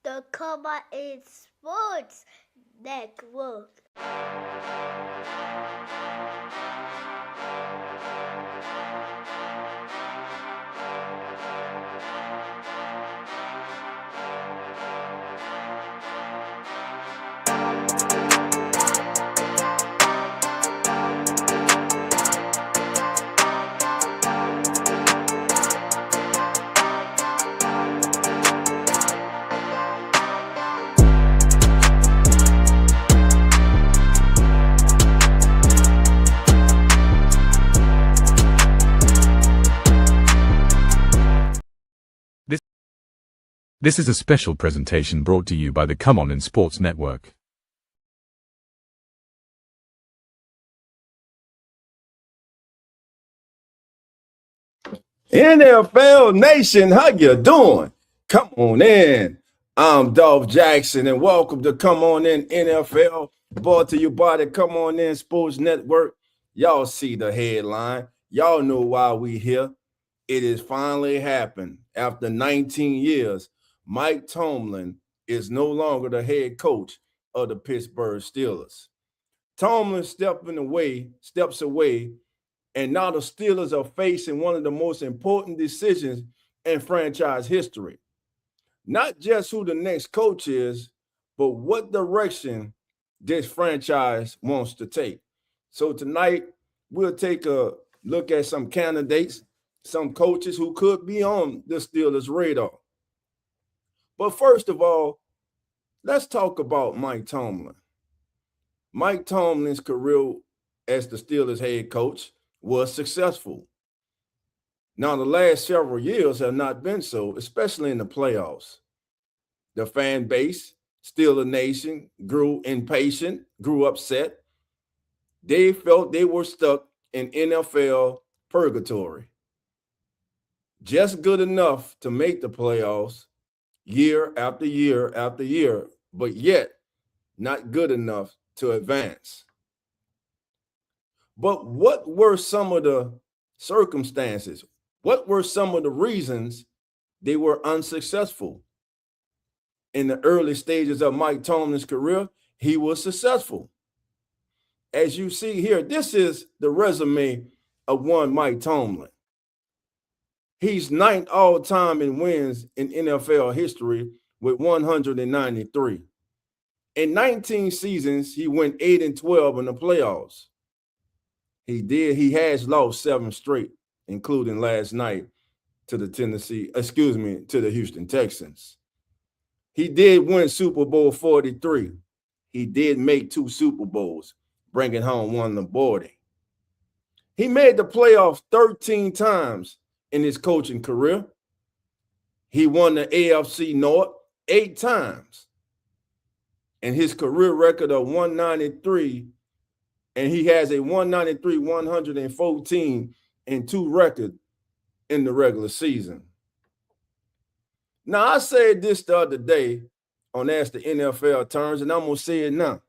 the Come On In Sports Network. This is a special presentation brought to you by the Come On In Sports Network. NFL Nation, how you doing? Come on in. I'm Dolph Jackson, and welcome to Come On In NFL, brought to you by the Come On In Sports Network. Y'all see the headline. Y'all know why we here. It has finally happened. After 19 years, Mike Tomlin is no longer the head coach of the Pittsburgh Steelers. Tomlin steps away, and now the Steelers are facing one of the most important decisions in franchise history. Not just who the next coach is, but what direction this franchise wants to take. So tonight, we'll take a look at some candidates, some coaches who could be on the Steelers' radar. But first of all, let's talk about Mike Tomlin. Mike Tomlin's career as the Steelers' head coach was successful. Now, the last several years have not been so, especially in the playoffs. The fan base, Steeler Nation, grew impatient, grew upset. They felt they were stuck in NFL purgatory. Just good enough to make the playoffs year after year after year, but yet not good enough to advance. But what were some of the circumstances? What were some of the reasons they were unsuccessful? In the early stages of Mike Tomlin's career, he was successful. As you see here, this is the resume of one Mike Tomlin. He's ninth all-time in wins in NFL history with 193. In 19 seasons, he went 8-12 in the playoffs. He has lost 7 straight, including last night to the Houston Texans. He did win Super Bowl 43. He did make 2 Super Bowls, bringing home 1 Lombardi. He made the playoffs 13 times in his coaching career. He won the AFC North 8 times. And his career record of 193, and he has a 193, 114, and 2 record in the regular season. Now, I said this the other day on Ask the NFL Turns, and I'm going to say it now.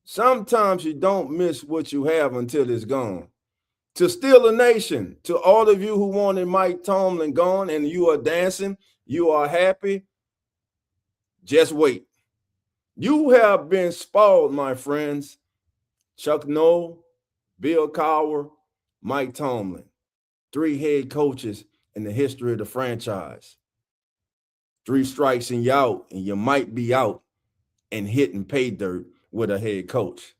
Sometimes you don't miss what you have until it's gone. To Steeler Nation, to all of you who wanted Mike Tomlin gone and you are dancing, you are happy, just wait. You have been spoiled, my friends. Chuck Noll, Bill Cowher, Mike Tomlin, 3 head coaches in the history of the franchise. 3 strikes and you're out, and you might be out and hitting pay dirt with a head coach.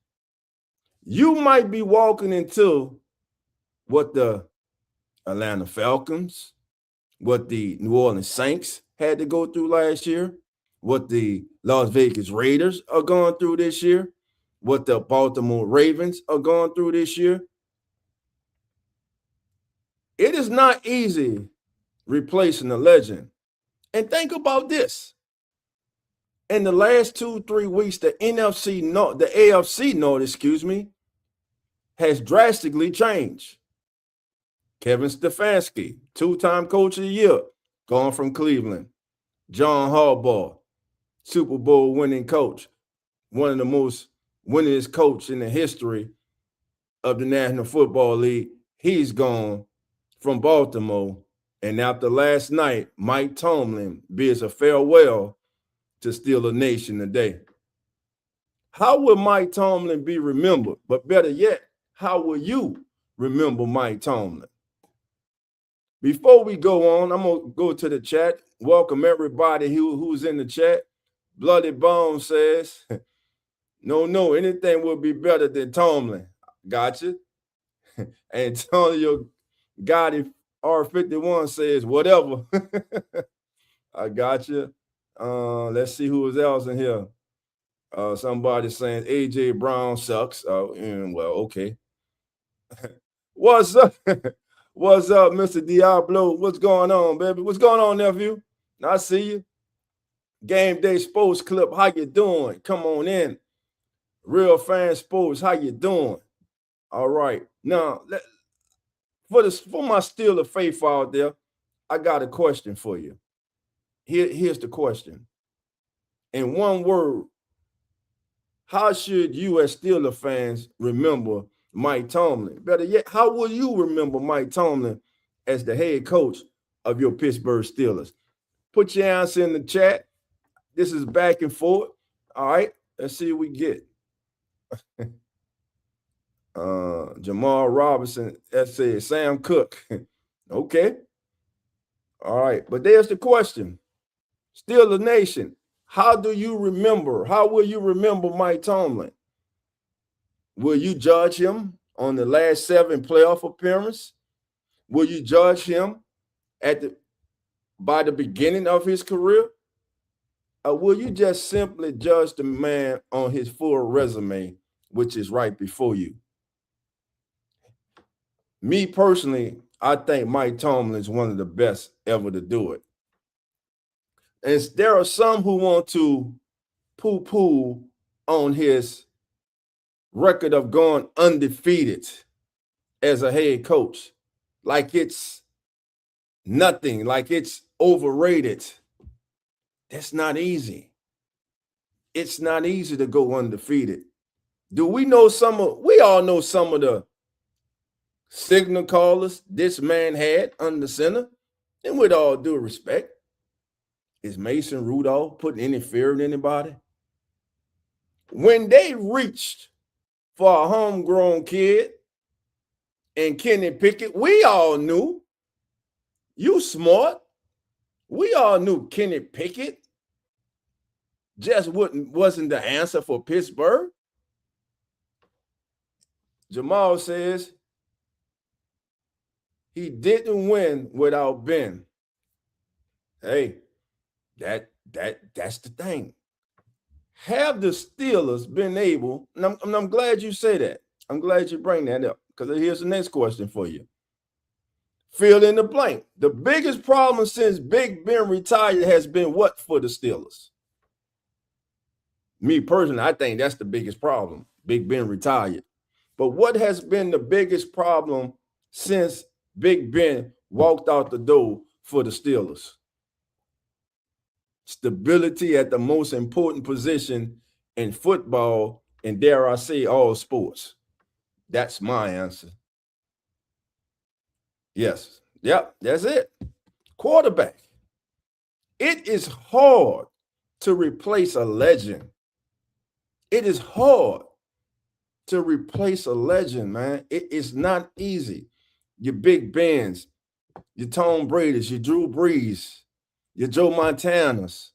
You might be walking into what the Atlanta Falcons, what the New Orleans Saints had to go through last year, what the Las Vegas Raiders are going through this year, what the Baltimore Ravens are going through this year. It is not easy replacing a legend. And think about this. In the last 2-3 weeks, the AFC North, has drastically changed. Kevin Stefanski, 2-time coach of the year, gone from Cleveland. John Harbaugh, Super Bowl winning coach, one of the most winningest coach in the history of the National Football League. He's gone from Baltimore. And after last night, Mike Tomlin bids a farewell to Steeler Nation today. How will Mike Tomlin be remembered? But better yet, how will you remember Mike Tomlin? Before we go on, I'm going to go to the chat. Welcome everybody who's in the chat. Bloody Bone says, no, anything will be better than Tomlin. Gotcha. Antonio Gotti R51 says, whatever. I gotcha. Let's see who else in here. Somebody saying AJ Brown sucks. Well, okay. What's up? What's up, Mr. Diablo? What's going on, baby? What's going on, nephew? I see you. Game Day Sports Clip, how you doing? Come on in. Real Fan Sports, how you doing? All right. Now, for my Steeler faithful out there, I got a question for you. Here's the question. In one word, how should you as Steeler fans remember Mike Tomlin? Better yet, how will you remember Mike Tomlin as the head coach of your Pittsburgh Steelers? Put your answer in the chat. This is back and forth. All right, let's see what we get. Jamal Robinson, that says Sam Cook. Okay. All right, but there's the question. Steeler Nation, how will you remember Mike Tomlin? Will you judge him on the last 7 playoff appearances? Will you judge him by the beginning of his career? Or will you just simply judge the man on his full resume, which is right before you? Me personally, I think Mike Tomlin is one of the best ever to do it. And there are some who want to poo-poo on his record of going undefeated as a head coach, like it's nothing, like it's overrated. That's not easy. It's not easy to go undefeated. Do we know we all know some of the signal callers this man had under center? And with all due respect, is Mason Rudolph putting any fear in anybody? When they reached for a homegrown kid and Kenny Pickett, we all knew, you smart, we all knew Kenny Pickett just wasn't the answer for Pittsburgh. Jamal says he didn't win without Ben. Hey, that's the thing. Have the Steelers been able, and I'm glad you say that. I'm glad you bring that up, because here's the next question for you. Fill in the blank. The biggest problem since Big Ben retired has been what for the Steelers? Me personally, I think that's the biggest problem. Big Ben retired. But what has been the biggest problem since Big Ben walked out the door for the Steelers? Stability at the most important position in football, and dare I say all sports. That's my answer. Yes. Yep, that's it. Quarterback. It is hard to replace a legend. It is hard to replace a legend, man. It is not easy. Your Big Bens, your Tom Brady's, your Drew Brees, your Joe Montanas.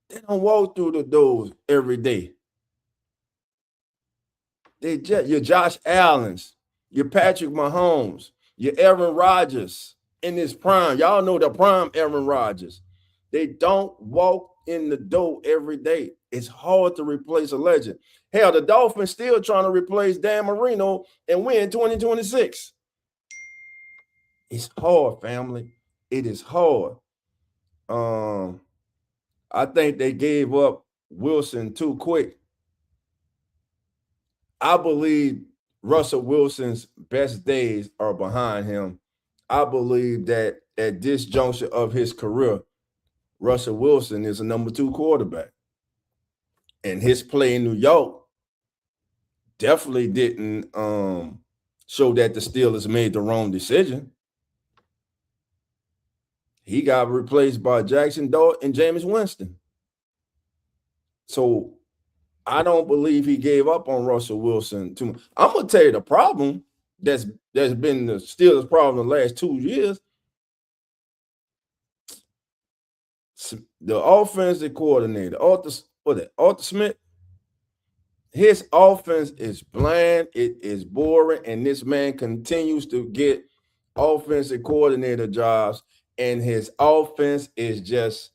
They don't walk through the doors every day. Your Josh Allens, your Patrick Mahomes, your Aaron Rodgers in his prime. Y'all know the prime Aaron Rodgers. They don't walk in the door every day. It's hard to replace a legend. Hell, the Dolphins still trying to replace Dan Marino and win 2026. It's hard, family. It is hard. I think they gave up Wilson too quick. I believe Russell Wilson's best days are behind him. I believe that at this juncture of his career, Russell Wilson is a number 2 quarterback. And his play in New York definitely didn't show that the Steelers made the wrong decision. He got replaced by Jackson Dart and Jameis Winston. So I don't believe he gave up on Russell Wilson too much. I'm gonna tell you the problem that's been the Steelers' problem the last 2 years. The offensive coordinator, Arthur Smith, his offense is bland, it is boring, and this man continues to get offensive coordinator jobs, and his offense is just,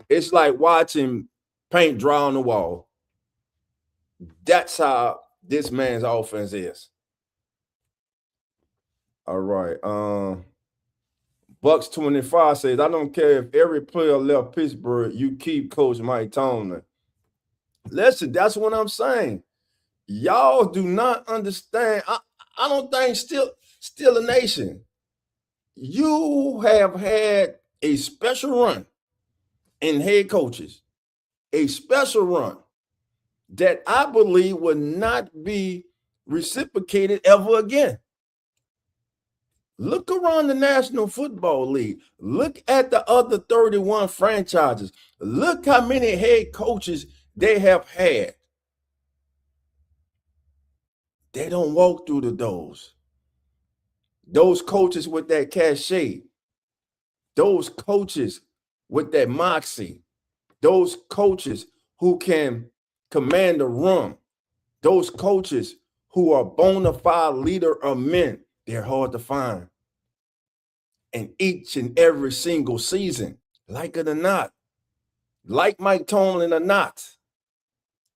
it's like watching paint dry on the wall. That's how this man's offense is. All right. Bucks 25 says, I don't care if every player left Pittsburgh, you keep Coach Mike Tomlin. Listen, that's what I'm saying. Y'all do not understand. I don't think still a nation. You have had a special run in head coaches, a special run that I believe will not be reciprocated ever again. Look around the National Football League. Look at the other 31 franchises. Look how many head coaches they have had. They don't walk through the doors. Those coaches with that cachet, those coaches with that moxie, those coaches who can command the room, those coaches who are bona fide leader of men, they're hard to find. And each and every single season, like it or not, like Mike Tomlin or not,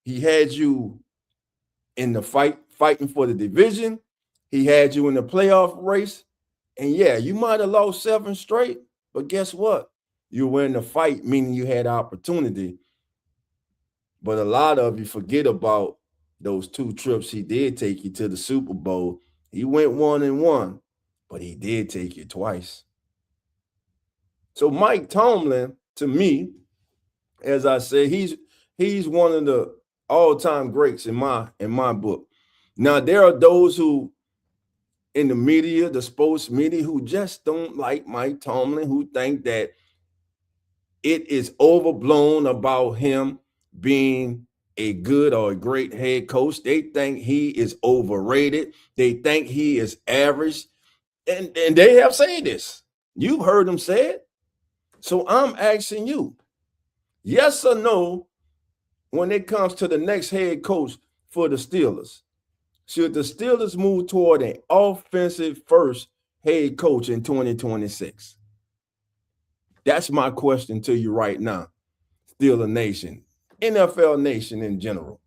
he had you in the fighting for the division. He had you in the playoff race. And yeah, you might have lost 7 straight, but guess what? You were in the fight, meaning you had opportunity. But a lot of you forget about those 2 trips he did take you to the Super Bowl. He went 1-1, but he did take you twice. So Mike Tomlin, to me, as I said, he's one of the all-time greats in my book. Now, there are those who in the media, the sports media, who just don't like Mike Tomlin, who think that it is overblown about him being a good or a great head coach. They think he is overrated. They think he is average. And they have said this. You've heard them say it. So I'm asking you, yes or no, when it comes to the next head coach for the Steelers, should the Steelers move toward an offensive first head coach in 2026? That's my question to you right now, Steeler Nation, NFL Nation in general.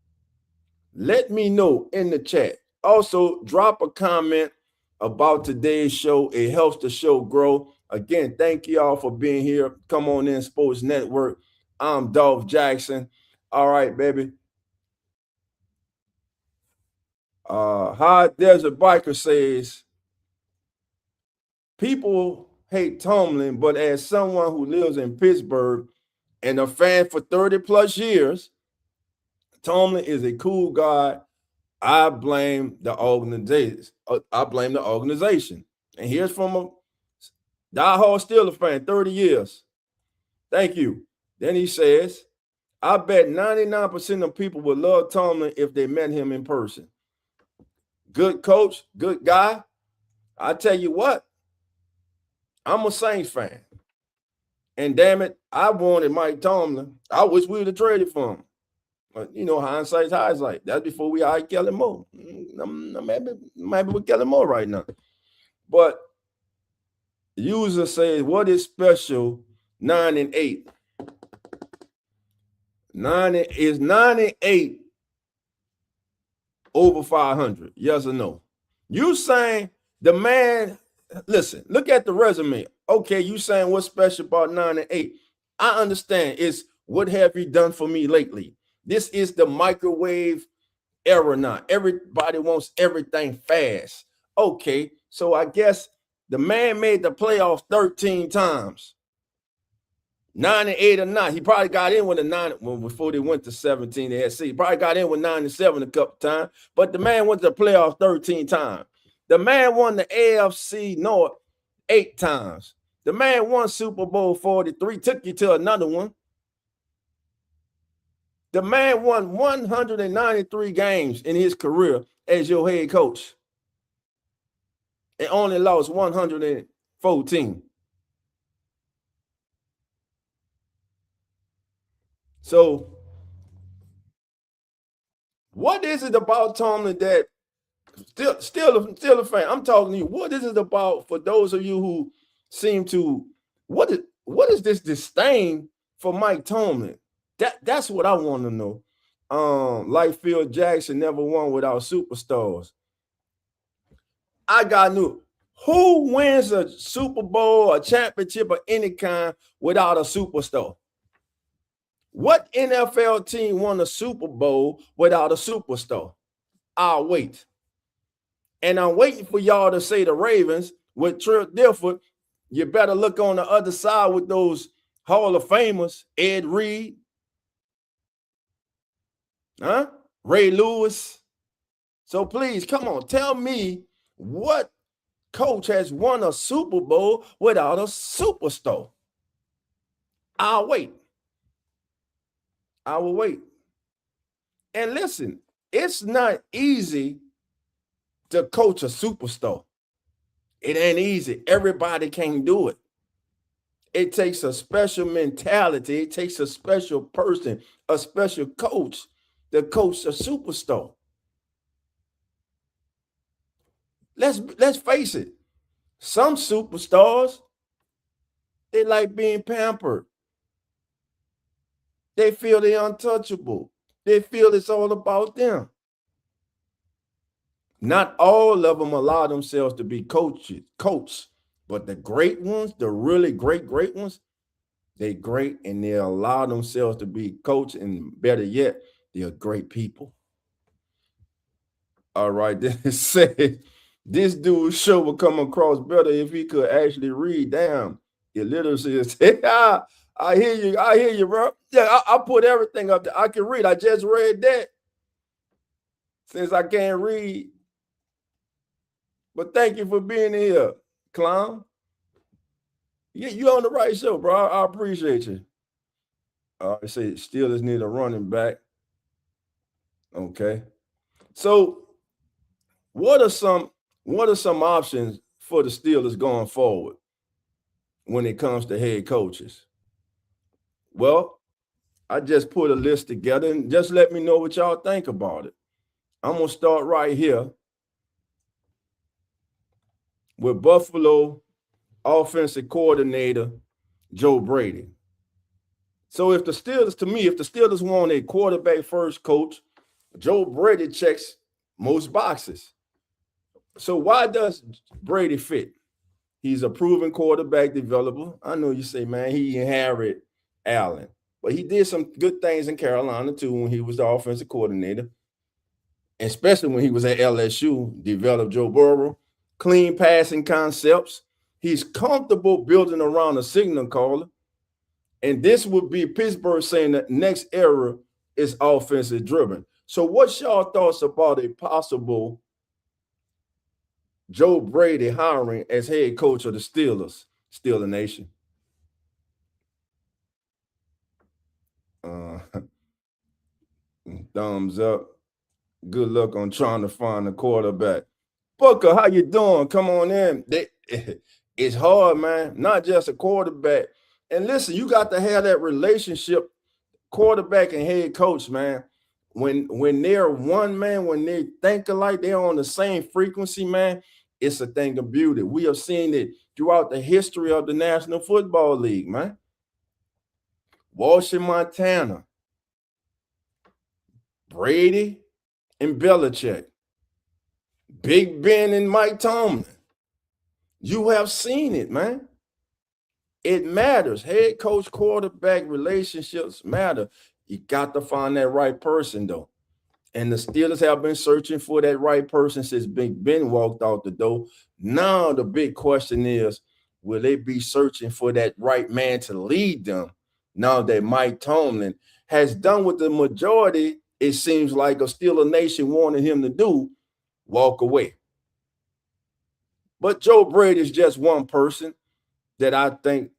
Let me know in the chat. Also, drop a comment about today's show. It helps the show grow. Again, thank you all for being here. Come on in, Sports Network. I'm Dolph Jackson. All right, baby. High Desert Biker says, people hate Tomlin, but as someone who lives in Pittsburgh and a fan for 30 plus years, Tomlin is a cool guy. I blame the organization. And here's from a diehard Steelers fan, 30 years. Thank you. Then he says, I bet 99% of people would love Tomlin if they met him in person. Good coach, good guy. I tell you what, I'm a Saints fan. And damn it, I wanted Mike Tomlin. I wish we would have traded for him. But, you know, hindsight's hindsight. That's before we hired Kellen Moore. Maybe with Kellen Moore right now. But the user says, what is special 9-8? 9-8 over 500? Yes or no? You saying the man, listen, look at the resume. Okay, you saying what's special about 9-8? I understand. It's what have you done for me lately? This is the microwave era now. Everybody wants everything fast. Okay, so I guess the man made the playoffs 13 times. 9-8 or not. He probably got in with a 9 before they went to 17. They had he probably got in with 9-7 a couple times. But the man went to the playoffs 13 times. The man won the AFC North 8 times. The man won Super Bowl 43, took you to another one. The man won 193 games in his career as your head coach and only lost 114. So, what is it about Tomlin that still a fan? I'm talking to you. What is it about for those of you who seem to what is this disdain for Mike Tomlin? That's what I want to know. Like Phil Jackson never won without superstars. I got new. Who wins a Super Bowl, a championship of any kind without a superstar? What NFL team won a Super Bowl without a superstar? I'll wait. And I'm waiting for y'all to say the Ravens with Trent Dilfer. You better look on the other side with those Hall of Famers, Ed Reed, Ray Lewis. So please, come on, tell me what coach has won a Super Bowl without a superstar. I'll wait. I will wait. And listen, it's not easy to coach a superstar. It ain't easy. Everybody can't do it. It takes a special mentality. It takes a special person, a special coach to coach a superstar. Let's face it. Some superstars, they like being pampered. They feel they're untouchable. They feel it's all about them. Not all of them allow themselves to be coached, but the great ones, the really great ones, they great and they allow themselves to be coached, and better yet, they're great people. All right, this said, this dude's show would come across better if he could actually read. Damn, illiteracy is. I hear you, bro. Yeah, I put everything up there. I can read. I just read that. Since I can't read. But thank you for being here, clown. You on the right show, bro. I appreciate you. I say Steelers need a running back. Okay. So what are some options for the Steelers going forward when it comes to head coaches? Well, I just put a list together and just let me know what y'all think about it. I'm going to start right here with Buffalo offensive coordinator Joe Brady. So if the Steelers want a quarterback first coach, Joe Brady checks most boxes. So why does Brady fit? He's a proven quarterback developer. I know you say, man, he inherited Allen, but he did some good things in Carolina too when he was the offensive coordinator, especially when he was at LSU, developed Joe Burrow, clean passing concepts. He's comfortable building around a signal caller. And this would be Pittsburgh saying that next era is offensive driven. So what's y'all thoughts about a possible Joe Brady hiring as head coach of the Steelers, Steeler Nation? Thumbs up. Good luck on trying to find a quarterback. Booker, how you doing? Come on in. It's hard, man. Not just a quarterback. And listen, you got to have that relationship, quarterback and head coach, man. When they're one, man, when they think alike, they're on the same frequency, man, it's a thing of beauty. We have seen it throughout the history of the National Football League, man. Washington, Montana, Brady and Belichick, Big Ben and Mike Tomlin. You have seen it, man. It matters. Head coach, quarterback relationships matter. You got to find that right person, though. And the Steelers have been searching for that right person since Big Ben walked out the door. Now the big question is, will they be searching for that right man to lead them now that Mike Tomlin has done what the majority, it seems like, a Steeler Nation wanted him to do, walk away? But Joe Brady is just one person. that I think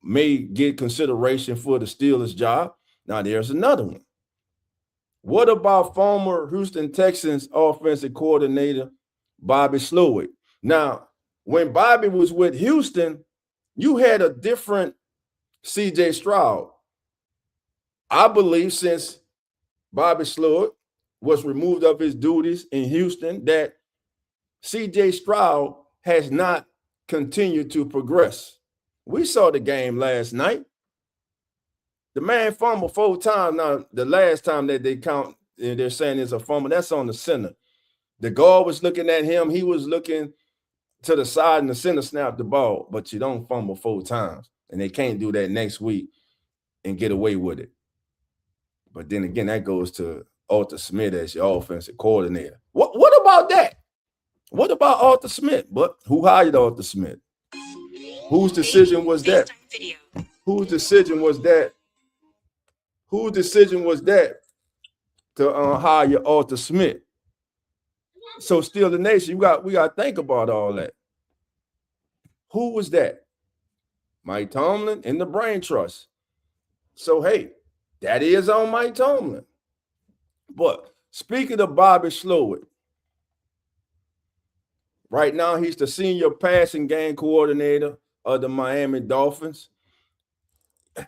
may get consideration for the Steelers job. Now, there's another one. What about former Houston Texans offensive coordinator Bobby Slowick? Now, when Bobby was with Houston, you had a different C.J. Stroud. I believe since Bobby Slowick was removed of his duties in Houston, that C.J. Stroud has not continued to progress. We saw the game last night. The man fumbled 4 times. Now, the last time that they count, they're saying it's a fumble. That's on the center. The guard was looking at him. He was looking to the side, and the center snapped the ball. But you don't fumble 4 times, and they can't do that next week and get away with it. But then again, that goes to Arthur Smith as your offensive coordinator. What about that? What about Arthur Smith? But who hired Arthur Smith? Whose decision was that? Whose decision was that? Whose decision was that to hire Arthur Smith? So still the nation, we got to think about all that. Who was that? Mike Tomlin and the Brain Trust. So, hey, that is on Mike Tomlin. But speaking of Bobby Slowick, right now he's the senior passing game coordinator of the Miami Dolphins.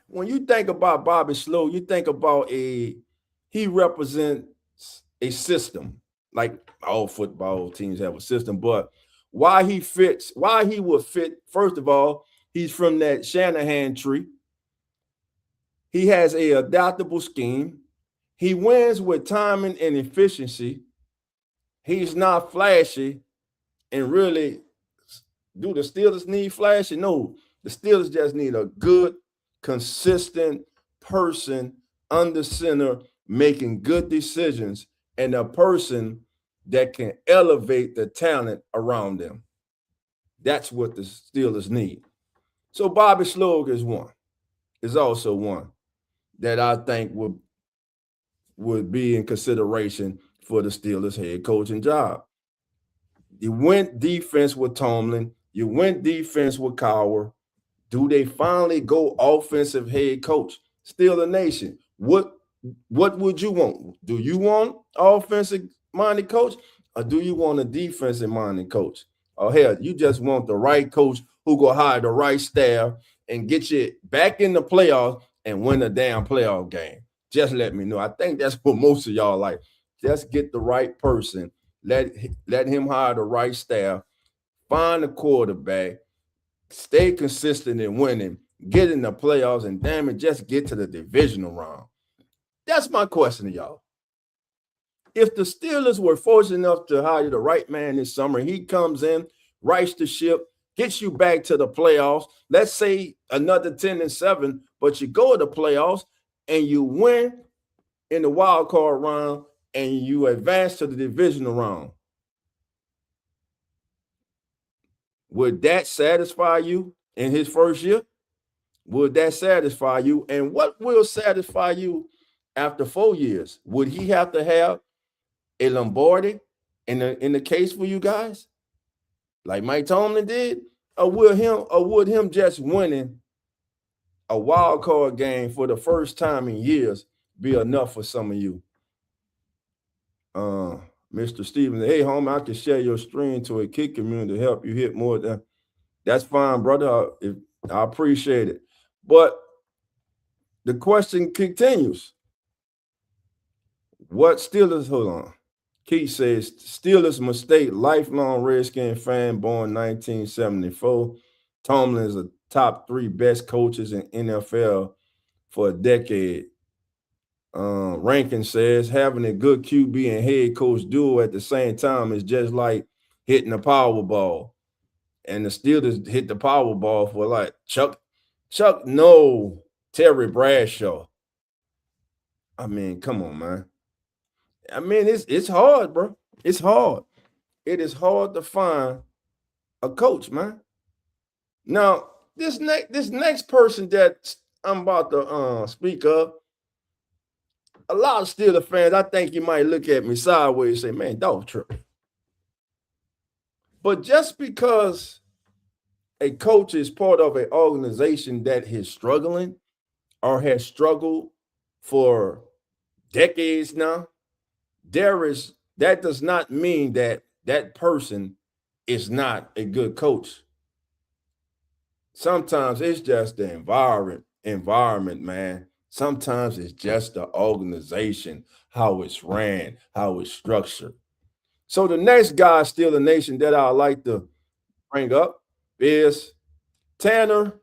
When you think about Bobby Slowick, you think about he represents a system. Like all football teams have a system, but why he would fit, first of all, he's from that Shanahan tree. He has an adaptable scheme. He wins with timing and efficiency. He's not flashy. And really, do the Steelers need flashy? No, the Steelers just need a good, consistent person under center making good decisions, and a person that can elevate the talent around them. That's what the Steelers need. So Bobby Slowick is also one that I think would be in consideration for the Steelers head coaching job. You went defense with Tomlin. You went defense with Cowher. Do they finally go offensive head coach? Steeler Nation, what would you want? Do you want offensive-minded coach, or do you want a defensive-minded coach? Or hell, you just want the right coach who go hire the right staff and get you back in the playoffs and win a damn playoff game? Just let me know. I think that's what most of y'all like. Just get the right person. Let him hire the right staff. Find a quarterback. Stay consistent in winning. Get in the playoffs, and damn it, just get to the divisional round. That's my question to y'all. If the Steelers were fortunate enough to hire the right man this summer, he comes in, rights the ship, gets you back to the playoffs. Let's say another 10-7, but you go to the playoffs and you win in the wild card round and you advance to the divisional round. Would that satisfy you in his first year? Would that satisfy you? And what will satisfy you after 4 years? Would he have to have a Lombardi in the case for you guys, like Mike Tomlin did? Or would him just winning a wild card game for the first time in years be enough for some of you? Mr. Stevens, hey, homie, I can share your stream to a kick community to help you hit more than. That's fine, brother. I appreciate it. But the question continues. What Steelers, hold on. Keith says, Steelers mistake, lifelong Redskin fan, born 1974. Tomlin is a top 3 best coaches in NFL for a decade. Rankin says, having a good QB and head coach duo at the same time is just like hitting a Powerball. And the Steelers hit the Powerball for like Chuck, no, Terry Bradshaw. I mean, come on, man. I mean, it's hard, bro. It's hard. It is hard to find a coach, man. Now, this next person that I'm about to speak of, a lot of Steelers fans, I think you might look at me sideways and say, man, dog trip. But just because a coach is part of an organization that is struggling or has struggled for decades now, that does not mean that that person is not a good coach. Sometimes it's just the environment, man. Sometimes it's just the organization, how it's ran, how it's structured. So the next guy, still a nation that I like to bring up is Tanner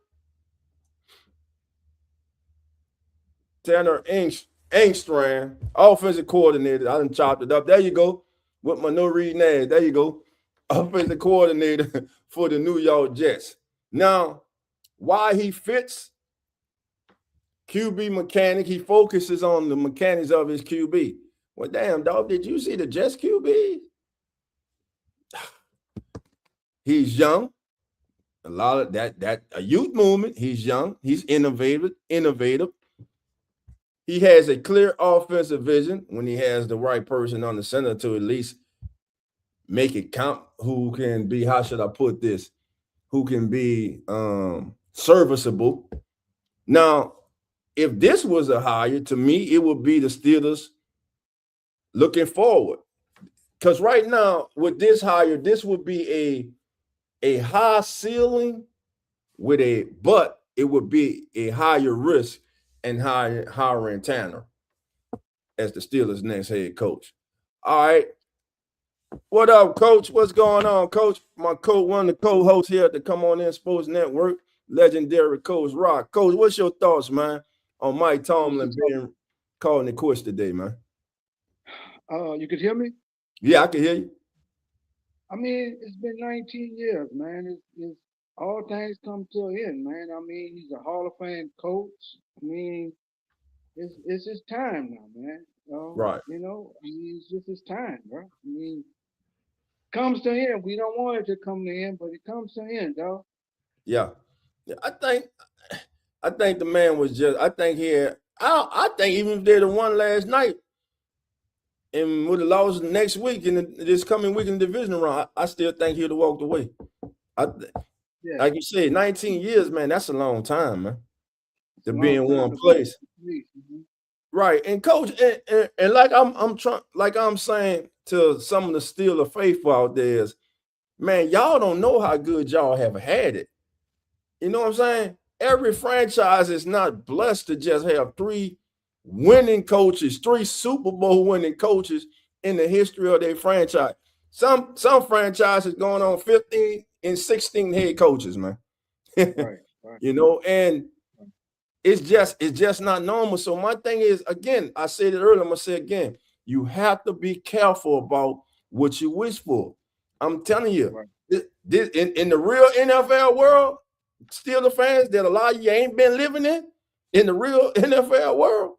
Engstrand, offensive coordinator. I done chopped it up. There you go. With my no reading ass. There you go. Offensive coordinator for the New York Jets. Now, why he fits QB mechanic, he focuses on the mechanics of his QB. Well, damn, dog, did you see the Jets QB? He's young. A lot of that a youth movement. He's young. He's innovative. He has a clear offensive vision when he has the right person on the center to at least make it count. Who can be, how should I put this? Who can be serviceable. Now, if this was a hire, to me, it would be the Steelers looking forward. Because right now, with this hire, this would be a high ceiling but it would be a higher risk and hiring Tanner as the Steelers' next head coach. All right. What up, Coach? What's going on, Coach? My one of the co-hosts here at the Come On In Sports Network, legendary Coach Rock. Coach, what's your thoughts, man, on Mike Tomlin being calling it quits today, man? You could hear me? Yeah, I can hear you. I mean, it's been 19 years, man. It's all things come to an end, man. I mean, he's a Hall of Fame coach. I mean, it's his time now, man. Right. You know, I mean, it's just his time, bro. I mean, comes to an end. We don't want it to come to an end, but it comes to an end, dog. Yeah. I think the man was just, I think even if they'd have won last night and would have lost next week this coming week in the division round, I still think he'd have walked away. Like you said, 19 years, man, that's a long time, man, to be in one place. Mm-hmm. Right. And Coach, and like I'm saying to some of the Steeler faithful out there is, man, y'all don't know how good y'all have had it. You know what I'm saying? Every franchise is not blessed to just have 3 winning coaches, 3 Super Bowl winning coaches in the history of their franchise. Some franchises going on 15 and 16 head coaches, man. Right. You know, and it's just not normal. So my thing is, again, I said it earlier, I'm gonna say it again, you have to be careful about what you wish for. I'm telling you, right. This in the real NFL world, Steelers fans that a lot of you ain't been living in the real NFL world,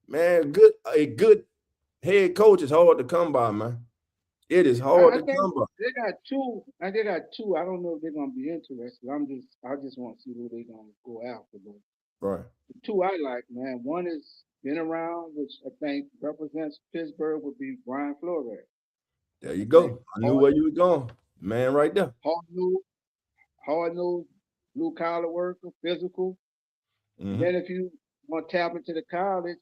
man, a good head coach is hard to come by, man. It is hard to come by. They got two. I don't know if they're gonna be interested. I just want to see who they're gonna go after. Right. The 2 I like, man. One is been around, which I think represents Pittsburgh, would be Brian Flores. There you go. I knew where you were going, man. Right there. Hard nose, blue collar worker, physical. Mm-hmm. Then if you want to tap into the college,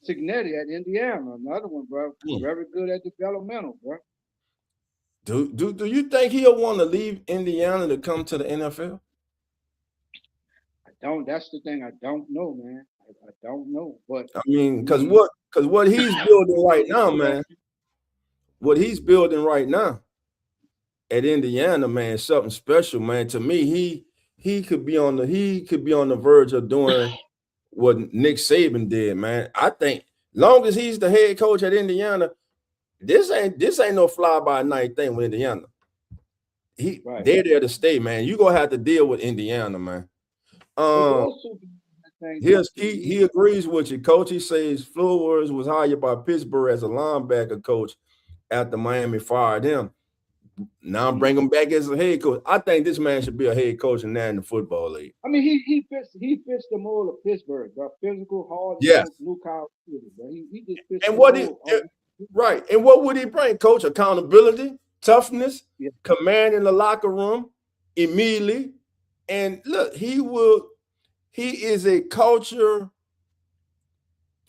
Signetti at Indiana, another one, bro. Very good at developmental, bro. Do you think he'll want to leave Indiana to come to the NFL? I don't. That's the thing. I don't know, man. I don't know. But I mean, because what he's building right now, man. What he's building right now at Indiana, man, is something special, man. To me, he could be on the verge of doing what Nick Saban did, man. I think long as he's the head coach at Indiana, this ain't no fly-by-night thing with Indiana. They're there to stay, man. You're gonna have to deal with Indiana, man. He agrees with you, Coach. He says Flores was hired by Pittsburgh as a linebacker coach after Miami fired him. Now bring him back as a head coach. I think this man should be a head coach in the Football League. I mean, he fits the mold of Pittsburgh, bro. Physical, hard, blue collar, bro. He just fits and what right. And what would he bring, Coach? Accountability, toughness, command in the locker room. immediately. And look, he is a culture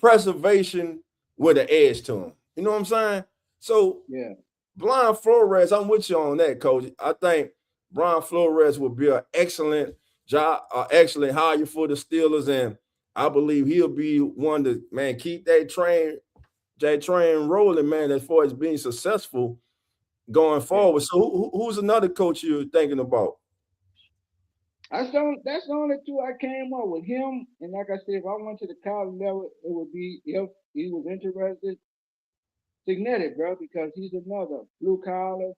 preservation with an edge to him. You know what I'm saying? So Yeah. Brian Flores, I'm with you on that, Coach. I think Brian Flores will be an excellent job, excellent hire for the Steelers, and I believe he'll be one to keep that train rolling, man, as far as being successful going forward. So who's another coach you're thinking about? That's the only two I came up with. Him, and like I said, if I went to the college level, it would be if he was interested, Signetti, bro, because he's another blue collar,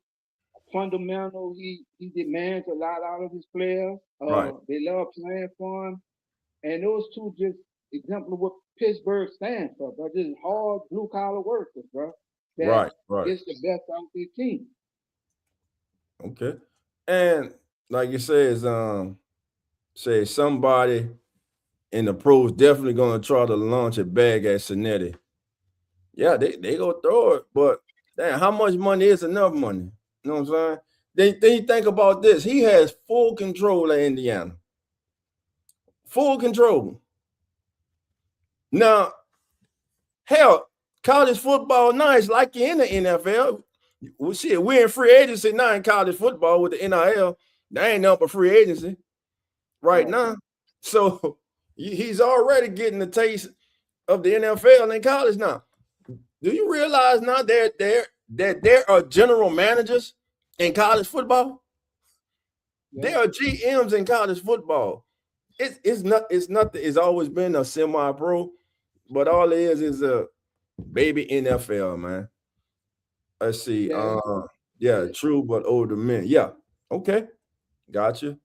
fundamental. He demands a lot out of his players. Right. They love playing for him. And those two just exemplify what Pittsburgh stands for, bro. Just hard blue collar workers, bro. That Right. gets the best out of their team. Okay. And like you says, say somebody in the pros definitely gonna try to launch a bag at Cincinnati. Yeah, they go throw it, but damn, how much money is enough money? You know what I'm saying? Then you think about this. He has full control of Indiana. Full control. Now, hell, college football now is like you're in the NFL. We're in free agency now in college football with the NIL. There ain't nothing but free agency right now. So he's already getting the taste of the NFL in college now. Do you realize now that there are general managers in college football? Yeah. There are GMs in college football. It's nothing. It's always been a semi-pro, but all it is a baby NFL, man. Let's see. True, but older men. Yeah. Okay. Gotcha.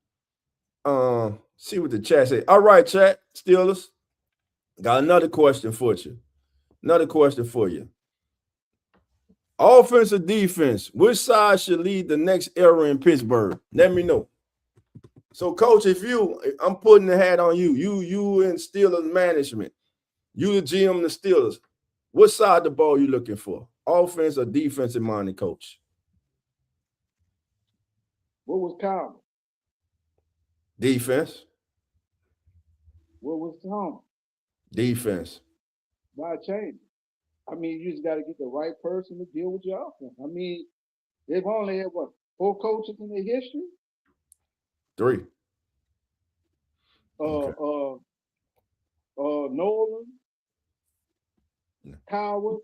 See what the chat say. All right, chat. Steelers. Got another question for you. Offense or defense? Which side should lead the next era in Pittsburgh? Let me know. So, Coach, I'm putting the hat on you. You in Steelers management. You the GM of the Steelers. What side of the ball you looking for? Offense or defensive minded coach? What was Kyle? Defense. What was Tom? Defense. Why change? I mean, you just got to get the right person to deal with your offense. I mean, they've only had, 4 coaches in their history? 3. Nolan, Coward,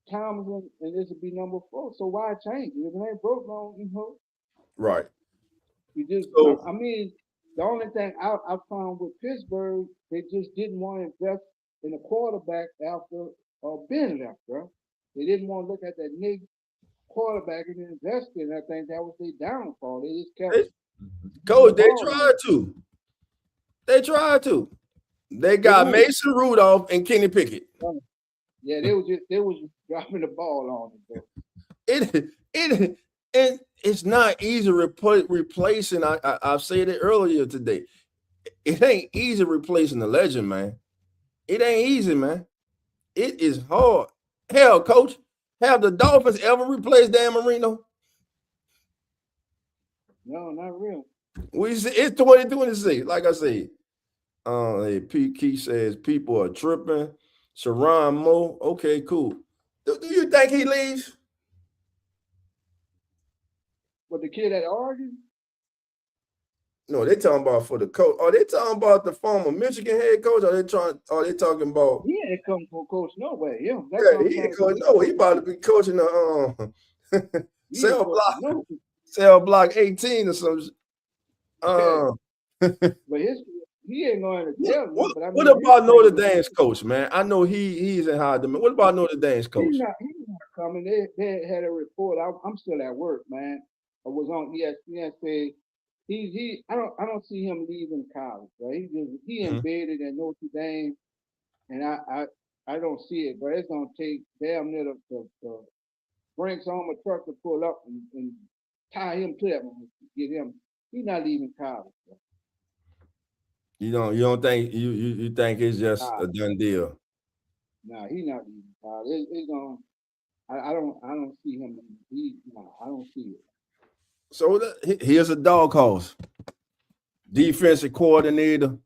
Tomlin, and this would be number 4. So why change it? If it ain't broke, no, Right. You just, I mean, the only thing I found with Pittsburgh, they just didn't want to invest in a quarterback after Ben left, bro. They didn't want to look at that Nick quarterback and invest in. I think that was their downfall. They just kept. Coach, they tried to. They got Mason Rudolph and Kenny Pickett. Yeah, they was just dropping the ball on it. And it's not easy replacing. I've said it earlier today. It ain't easy replacing the legend, man. It ain't easy, man. It is hard. Hell, Coach, have the Dolphins ever replaced Dan Marino? No, not real. It's 2026. Like I said, Pete Keith says people are tripping. Sharon Moe. Okay, cool. Do you think he leaves? But the kid that argued? No, they talking about for the coach. Are they talking about the former Michigan head coach? Are they talking about? He ain't come for coach no way. Yeah, he ain't coach. No, he about to be coaching the cell block 18 or something. But he ain't going to jail. What about Notre Dame's coach, man? I know he's in high demand. What about Notre Dame's coach? He's not coming. They had a report. I'm still at work, man. I was on ESPN say I don't see him leaving college, right? He embedded in Notre Dame, and I don't see it, but it's gonna take damn near the bring some a truck to pull up and tie him to that one to get him. He's not leaving college. Bro. You don't think you think it's just a done deal? Nah, he's not leaving college. It's gonna. I don't see him. I don't see it. So here's a dog horse. Defensive coordinator,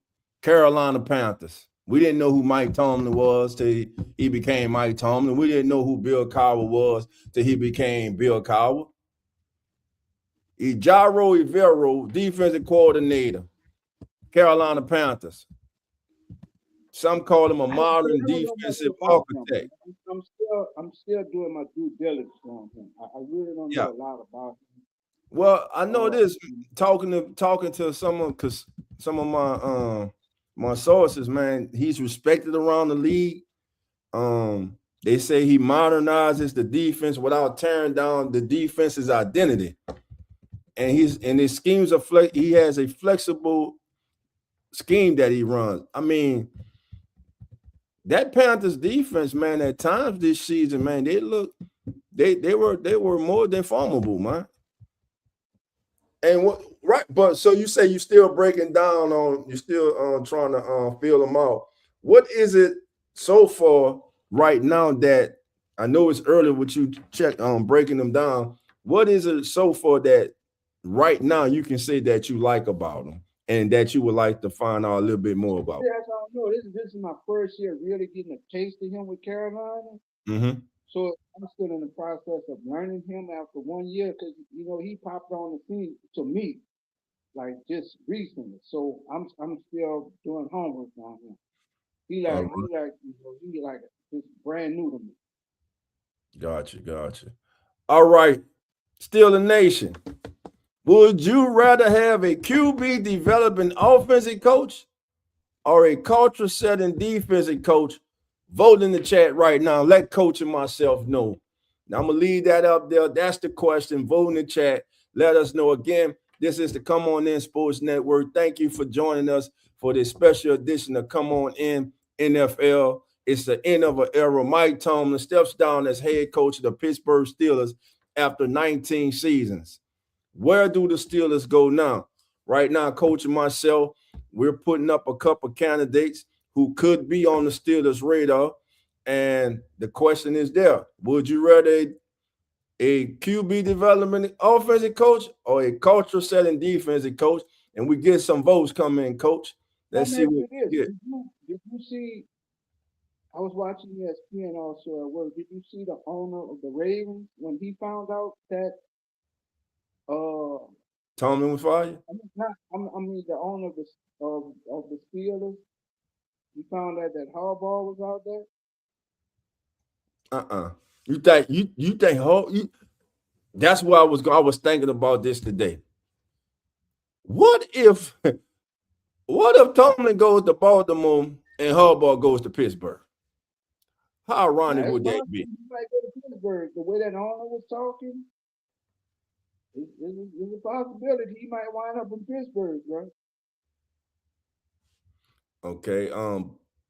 Carolina Panthers. We didn't know who Mike Tomlin was till he became Mike Tomlin. We didn't know who Bill Cowher was till he became Bill Cowher. Ejiro Evero, defensive coordinator, Carolina Panthers. Some call him a modern defensive architect. I'm still doing my due diligence on him. I really don't know a lot about him. Well, I know this talking to someone, because some of my sources, man, he's respected around the league. They say he modernizes the defense without tearing down the defense's identity. And his schemes are he has a flexible scheme that he runs. I mean, that Panthers defense, man, at times this season, man, they were more than formidable, man. And what right, but so you say you're still breaking down on, you're still trying to feel them out. What is it so far right now that I know it's early with you check breaking them down? What is it so far that right now you can say that you like about them and that you would like to find out a little bit more about? Yeah, I don't know. This is my first year really getting a taste of him with Carolina. Mm-hmm. So I'm still in the process of learning him after 1 year, because he popped on the scene to me like just recently. So I'm still doing homework on him. He like just brand new to me. Gotcha. All right, still the nation. Would you rather have a QB developing offensive coach or a culture setting defensive coach? Vote in the chat right now. Let Coach and myself know. Now, I'm going to leave that up there. That's the question. Vote in the chat. Let us know. Again, this is the Come On In Sports Network. Thank you for joining us for this special edition of Come On In NFL. It's the end of an era. Mike Tomlin steps down as head coach of the Pittsburgh Steelers after 19 seasons. Where do the Steelers go now? Right now, Coach and myself, we're putting up a couple candidates who could be on the Steelers' radar. And the question is there. Would you rather a QB development offensive coach or a culture setting defensive coach? And we get some votes coming in, Coach. Let's see what we get. Did you see, I was watching ESPN also at work. Did you see the owner of the Ravens when he found out that Tomlin was fired? I mean the owner of the Steelers. He found out that Harbaugh was out there. You think that's why I was thinking about this today. What if Tomlin goes to Baltimore and Harbaugh goes to Pittsburgh? How ironic would that be? He might go to Pittsburgh. The way that owner was talking, there's a possibility he might wind up in Pittsburgh, right? Okay.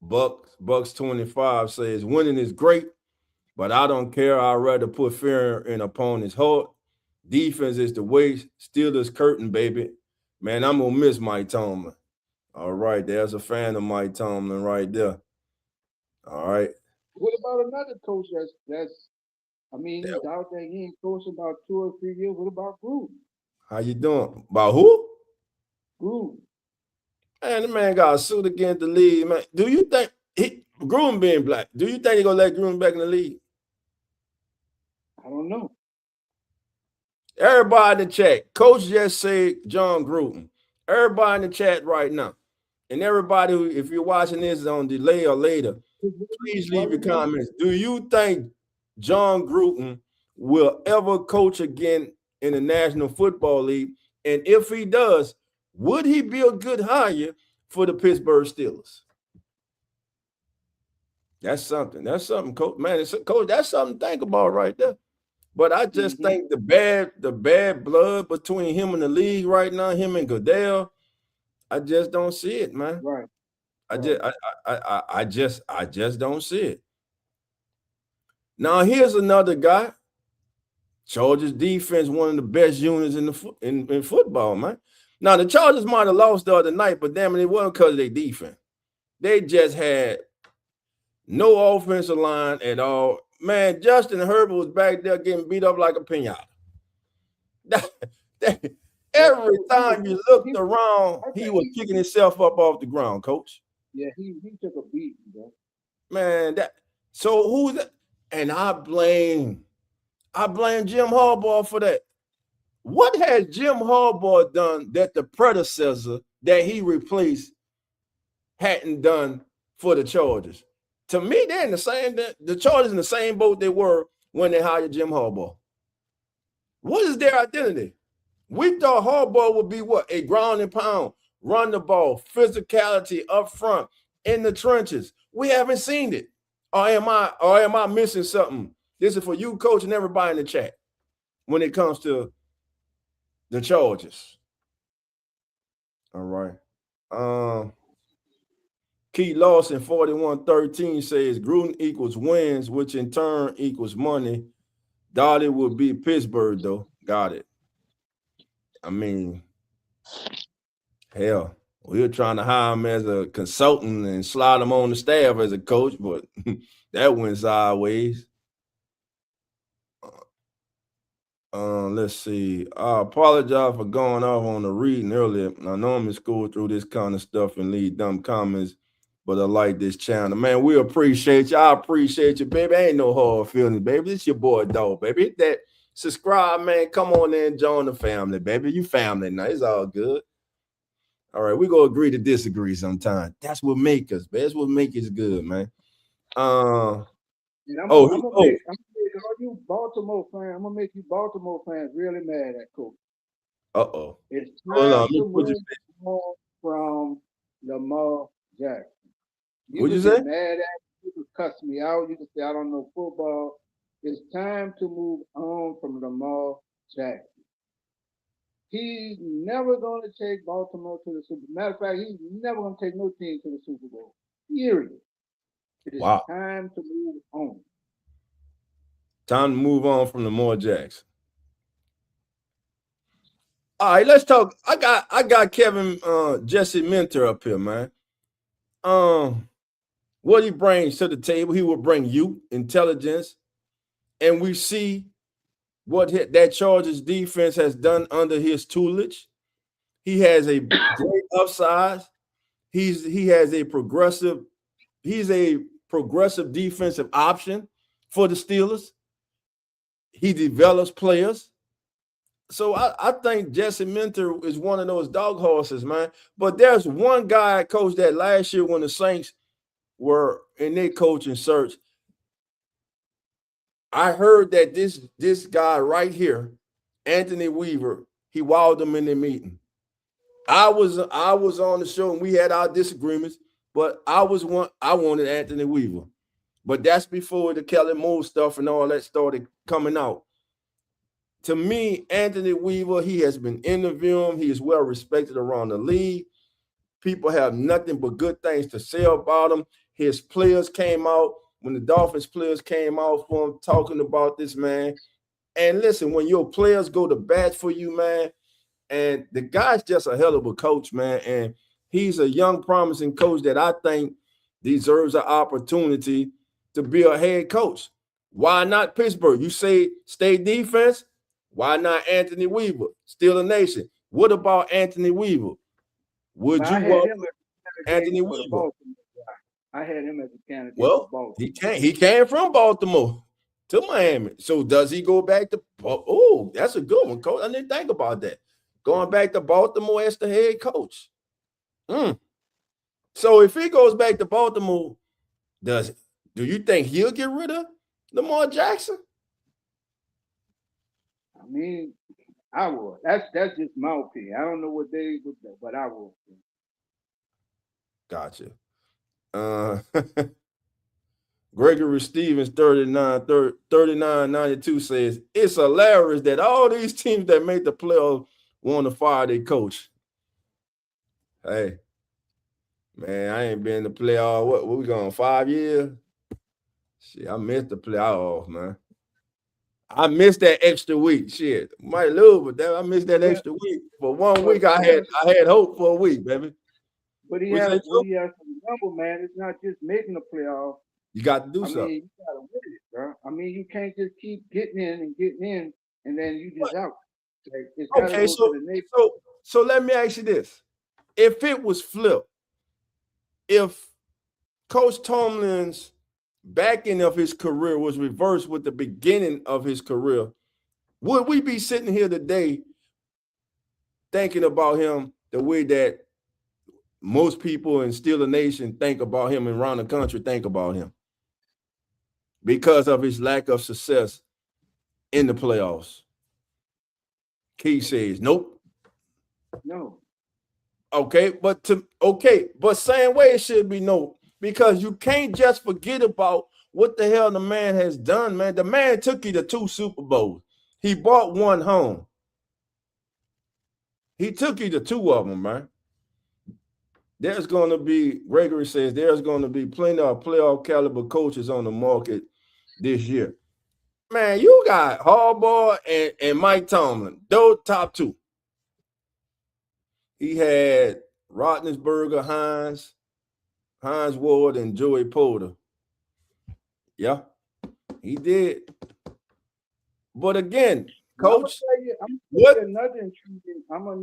Bucks 25 says winning is great, but I don't care. I'd rather put fear in opponent's heart. Defense is the way. Steelers curtain, baby. Man, I'm gonna miss Mike Tomlin. All right, there's a fan of Mike Tomlin right there. All right. What about another coach that's he's out there, he ain't coached about 2 or 3 years. What about Gruden? How you doing? About who? Gruden. Man, the man got a suit against the league, man. Do you think Gruden being black, do you think they're gonna let Gruden back in the league? I don't know. Everybody in the chat, Coach just said John Gruden. Everybody in the chat right now. And everybody who, if you're watching this on delay or later, please leave your comments. Do you think John Gruden will ever coach again in the National Football League? And if he does, would he be a good hire for the Pittsburgh Steelers? That's something. That's something, Coach. Man, Coach, that's something to think about right there. But I just think the bad blood between him and the league right now, him and Goodell, I just don't see it, man. Right. I just don't see it. Now here's another guy. Chargers defense, one of the best units in football, man. Now the Chargers might have lost the other night, but damn it wasn't because of their defense. They just had no offensive line at all. Man, Justin Herbert was back there getting beat up like a pinata. Every time you looked around, he was picking himself up off the ground, coach. Yeah, he took a beat, bro. Man, so who's that? And I blame Jim Harbaugh for that. What has Jim Harbaugh done that the predecessor that he replaced hadn't done for the Chargers? To me, they're in the same. The Chargers in the same boat they were when they hired Jim Harbaugh. What is their identity? We thought Harbaugh would be what? A ground and pound, run the ball, physicality up front in the trenches. We haven't seen it. Or am I missing something? This is for you, coach, and everybody in the chat when it comes to the Chargers. All right. Keith Lawson 4113 says Gruden equals wins, which in turn equals money. Dottie would be Pittsburgh, though. Got it. I mean, hell, we were trying to hire him as a consultant and slide him on the staff as a coach, but that went sideways. Let's see. I apologize for going off on the reading earlier. I normally scroll through this kind of stuff and leave dumb comments, but I like this channel. Man, we appreciate you. I appreciate you, baby. Ain't no hard feelings, baby. It's your boy, dog, baby. Hit that subscribe, man. Come on in and join the family, baby. You family now. It's all good. All right, we gonna agree to disagree sometime. That's what make us, man. That's what make us good, man. I'm gonna make all you Baltimore fans. I'm gonna make you Baltimore fans really mad at Coach. It's time to move on from Lamar Jackson. What'd you say? Mad at you can cuss me out. You can say I don't know football. It's time to move on from Lamar Jackson. He's never going to take Baltimore to the Super Bowl. Matter of fact, he's never going to take no team to the Super Bowl. Period. It is time to move on. Time to move on from Lamar Jackson. All right, let's talk. I got Kevin Jesse Minter up here, man. What he brings to the table, he will bring youth, intelligence, and we see what that Chargers defense has done under his tutelage. He has a great upside. He's a progressive defensive option for the Steelers. He develops players. So I think Jesse Minter is one of those dog horses, man. But there's one guy, coach, that last year when the Saints were in their coaching search, I heard that this guy right here, Anthony Weaver, he wowed them in their meeting. I was on the show and we had our disagreements, but I wanted Anthony Weaver. But that's before the Kelly Moore stuff and all that started coming out. To me, Anthony Weaver, he has been interviewing. He is well respected around the league. People have nothing but good things to say about him. His players came out, when the Dolphins players came out for him talking about this, man. And listen, when your players go to bat for you, man, and the guy's just a hell of a coach, man, and he's a young, promising coach that I think deserves an opportunity to be a head coach. Why not Pittsburgh? You say stay defense? Why not Anthony Weaver? Still a nation. What about Anthony Weaver? Would you want Anthony Weaver? I had him as a candidate. Well, he came from Baltimore to Miami. So does he go back to? Oh, that's a good one, coach. I didn't think about that. Going back to Baltimore as the head coach. So if he goes back to Baltimore, do you think he'll get rid of Lamar Jackson? I mean, I would. That's just my opinion. I don't know what they would do, but I would. Gotcha. Gregory Stevens 3992 says it's hilarious that all these teams that make the playoffs want to fire their coach. Hey, man, I ain't been in the playoff. What we going 5 years? Shit, I missed the playoff, man. I missed that extra week. Shit, might lose, but I missed that extra week. For 1 week, I had hope for a week, baby. But he has to remember, man, it's not just making the playoff. You got to do something. You got to win it, bro. I mean, you can't just keep getting in, and then you just out. Like, it's got to Okay, go to the neighbor. so let me ask you this: if it was flipped, if Coach Tomlin's backing of his career was reversed with the beginning of his career, would we be sitting here today thinking about him the way that most people in Steeler Nation think about him and around the country think about him? Because of his lack of success in the playoffs. Keith says, nope. No. Okay, but same way it should be no, because you can't just forget about what the hell the man has done, man. The man took you to 2 Super Bowls. He brought one home. He took you to 2 of them, man. There's going to be, Gregory says, there's going to be plenty of playoff caliber coaches on the market this year. Man, you got Harbaugh and Mike Tomlin, those top 2. He had Roethlisberger, Hines Ward, and Joey Porter. Yeah, he did. But again, Coach, I'm gonna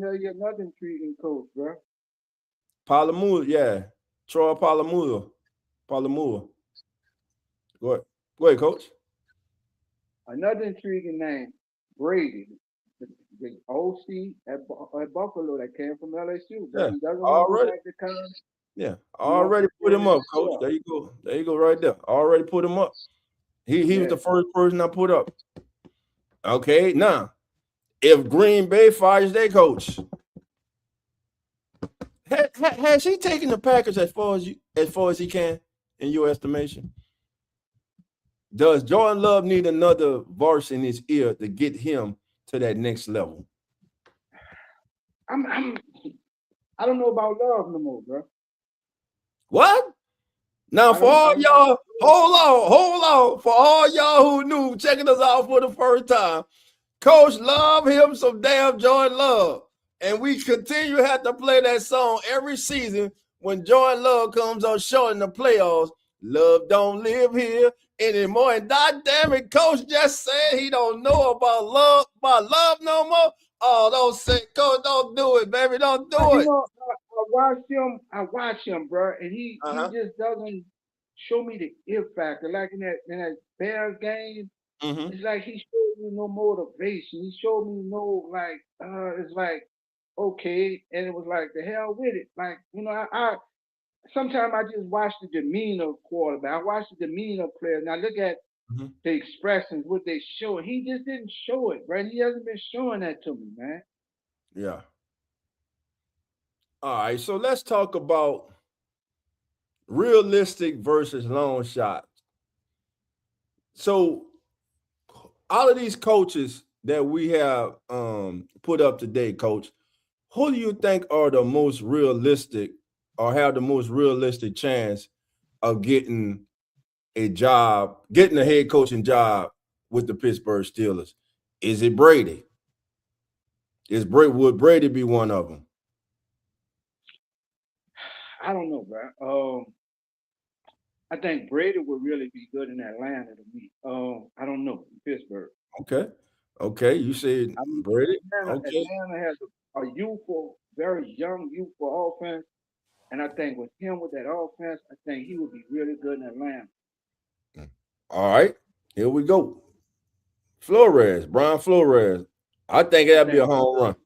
tell you another intriguing coach, bro. Palomula, yeah. Troy Palomula. Go ahead, Coach. Another intriguing name, Brady, the OC at Buffalo that came from LSU. Yeah, he doesn't already. want to go back to Yeah, already put him up, Coach. There you go. There you go, right there. Already put him up. He was the first person I put up. Okay, now, if Green Bay fires their coach, has he taken the Packers as far as he can, in your estimation? Does Jordan Love need another verse in his ear to get him to that next level? I don't know about Love no more, bro. What? Now, for all y'all, hold on. For all y'all who knew, checking us out for the first time, Coach love him some damn Jordan Love. And we continue to have to play that song every season when Jordan Love comes on short in the playoffs. Love don't live here anymore. And God damn it, Coach just said he don't know about love no more. Oh, don't say, Coach, don't do it, baby. Don't do it. I watch him, bro, and he just doesn't show me the it factor. Like in that Bears game, it's like he showed me no motivation. He showed me no it's like okay, and it was like the hell with it. Like I sometimes I just watch the demeanor of quarterback. I watch the demeanor of players. Now look at the expressions, what they show. He just didn't show it, right? He hasn't been showing that to me, man. Yeah. All right, so let's talk about realistic versus long shots. So all of these coaches that we have put up today, Coach, who do you think are the most realistic or have the most realistic chance of getting a head coaching job with the Pittsburgh Steelers? Is it Brady? Would Brady be one of them? I don't know, bro. I think Brady would really be good in Atlanta to me. I don't know, Pittsburgh. Okay. You said Brady. Atlanta has a youthful, very young, youthful offense, and I think with him with that offense, I think he would be really good in Atlanta. All right, here we go. Brian Flores. I think that'd be a home run.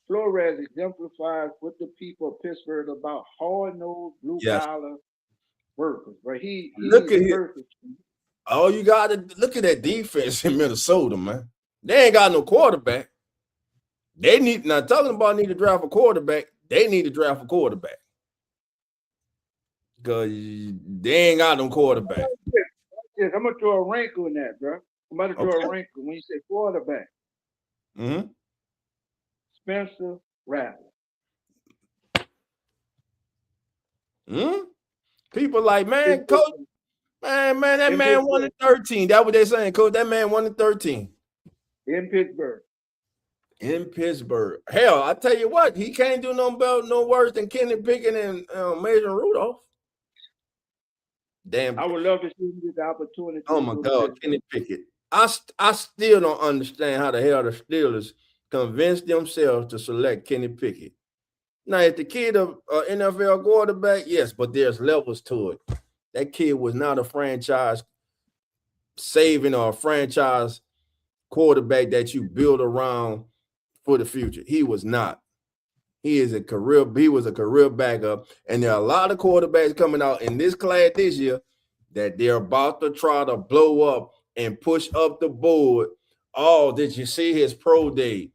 Flores exemplifies what the people of Pittsburgh about hard-nosed, blue-collar workers. Right? Look at him. Oh, you got to look at that defense in Minnesota, man. They ain't got no quarterback. They need to draft a quarterback. They need to draft a quarterback because they ain't got no quarterback. Yes, I'm gonna throw a wrinkle in that, bro. I'm about to throw a wrinkle when you say quarterback. Spencer Rattler. People like, man, Coach, man, that man won in 13. That's what they're saying, Coach. That man won in 13. In Pittsburgh. Hell, I tell you what, he can't do no worse than Kenny Pickett and Mason Rudolph. Damn. I would love to see him get the opportunity. Oh my God, Kenny Pickett. I still don't understand how the hell the Steelers convinced themselves to select Kenny Pickett. Now, if the kid of NFL quarterback, yes, but there's levels to it. That kid was not a franchise saving or a franchise quarterback that you build around for the future. He was not. He was a career backup. And there are a lot of quarterbacks coming out in this class this year that they're about to try to blow up and push up the board. Oh, did you see his pro day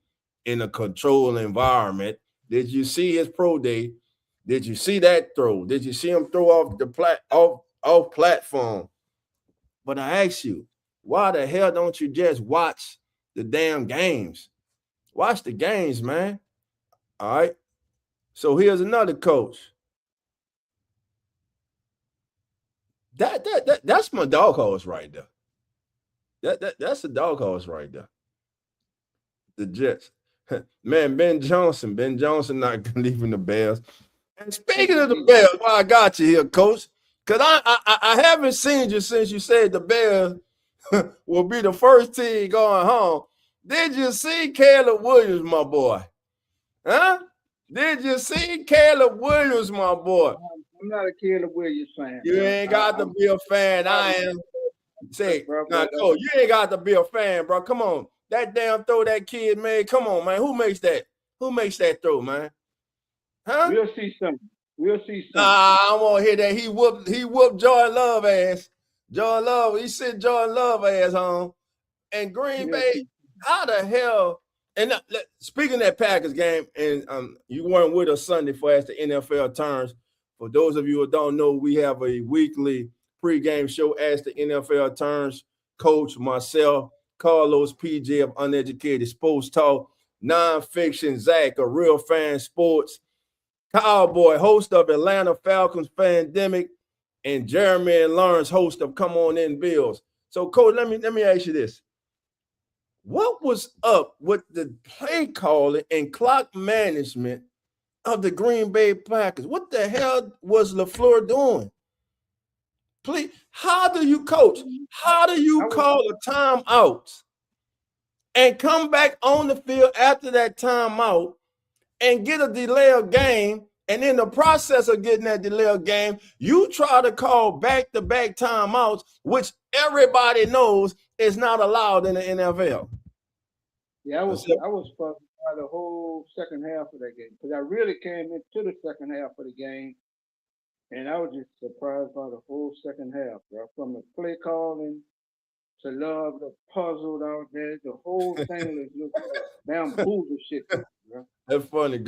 in a controlled environment? Did you see his pro day? Did you see that throw? Did you see him throw off the off platform? But I ask you, why the hell don't you just watch the damn games? Watch the games, man. All right. So here's another coach. That's my dog horse right there. That's a dog horse right there. The Jets. Man, Ben Johnson not leaving the Bears. And speaking of the Bears, why I got you here, coach, because I haven't seen you since you said the Bears will be the first team going home. Did you see Caleb Williams, my boy? Huh? Did you see Caleb Williams, my boy? I'm not a Caleb Williams fan. You ain't got to be a fan. I am. Say, now, Coach, you ain't got to be a fan, bro. Come on. That damn throw that kid made. Come on, man. Who makes that? Who makes that throw, man? Huh? We'll see something. I want to hear that. He whooped Jordan Love ass. Jordan Love, he sent Jordan Love ass home. And Green Bay, how the hell? And speaking of that Packers game, and you weren't with us Sunday for as the NFL turns. For those of you who don't know, we have a weekly pregame show as the NFL turns. Coach, myself, Carlos, PJ of Uneducated Sports Talk, Nonfiction, Zach, a real fan sports, Cowboy, host of Atlanta Falcons Pandemic, and Jeremy and Lawrence, host of Come On In Bills. So, Coach, let me ask you this. What was up with the play calling and clock management of the Green Bay Packers? What the hell was LaFleur doing? Please, how do you coach? How do you call a timeout and come back on the field after that timeout and get a delay of game? And in the process of getting that delay of game, you try to call back-to-back timeouts, which everybody knows is not allowed in the NFL. Yeah, I was fucked by the whole second half of that game because I really came into the second half of the game, and I was just surprised by the whole second half, bro. From the play calling to Love, the puzzled out there, the whole thing was just bamboozle shit, bro. That's funny.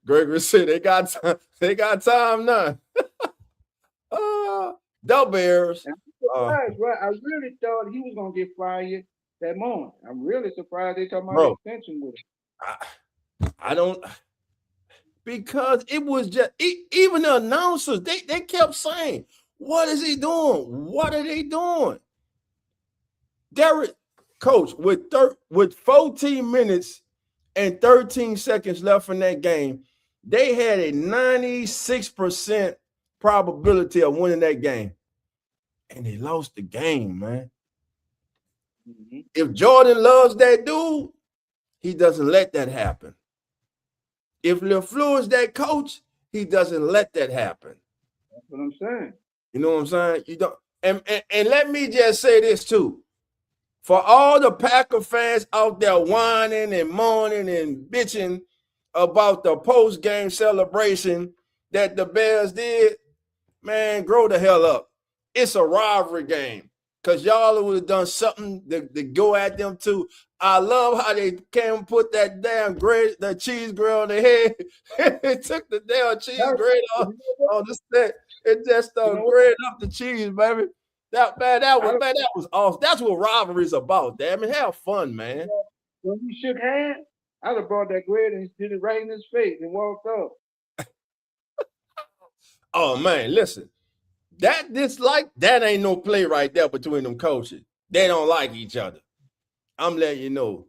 Gregory said they got time now. The Bears. Right. I really thought he was gonna get fired that moment. I'm really surprised they talking about extension with him. I don't, because it was just even the announcers, they kept saying, what is he doing? What are they doing? Derek, coach, with 14 minutes and 13 seconds left in that game, they had a 96% probability of winning that game. And they lost the game, man. Mm-hmm. If Jordan loves that dude, he doesn't let that happen. If LaFleur is that coach, he doesn't let that happen. That's what I'm saying. You know what I'm saying? You don't. And let me just say this too. For all the Packer fans out there whining and moaning and bitching about the post-game celebration that the Bears did, man, grow the hell up. It's a rivalry game because y'all would have done something to go at them too. I love how they came and put that damn the cheese grill on their head. It took the damn cheese grate off on the set. It just grated up the cheese, baby. That was awesome. That's what rivalry's about. Damn it, have fun, man. When we shook hands, I'd have brought that grate and did it right in his face and walked up. Oh man, listen. That ain't no play right there between them coaches. They don't like each other. I'm letting you know.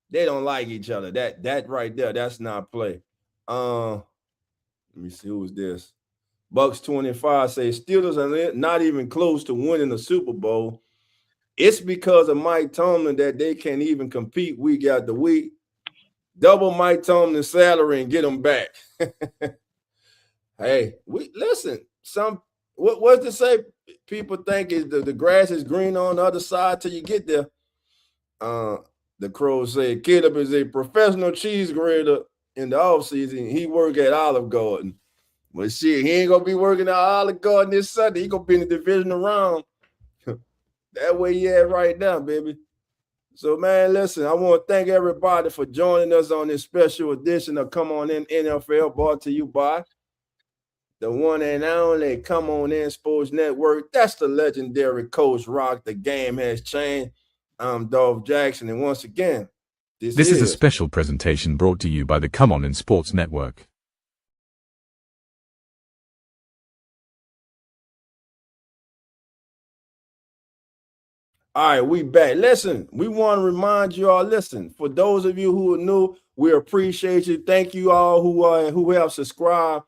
They don't like each other. That right there, that's not play. Let me see, who was this? Bucks 25 say Steelers are not even close to winning the Super Bowl. It's because of Mike Tomlin that they can't even compete week after week. Double Mike Tomlin's salary and get him back. Hey, we listen. What's to say? People think is the grass is green on the other side till you get there. The Crows say Caleb is a professional cheese grater in the offseason. He work at Olive Garden. But shit, he ain't gonna be working at Olive Garden this Sunday. He gonna be in the divisional round. That way he at right now, baby. So, man, listen, I want to thank everybody for joining us on this special edition of Come On In NFL, brought to you by the one and only Come On In Sports Network. That's the legendary Coach Rock. The game has changed. I'm Dolph Jackson, and once again, This is a special presentation brought to you by the Come On In Sports Network. All right, we back. Listen, we want to remind you all, listen, for those of you who are new, we appreciate you. Thank you all who have subscribed.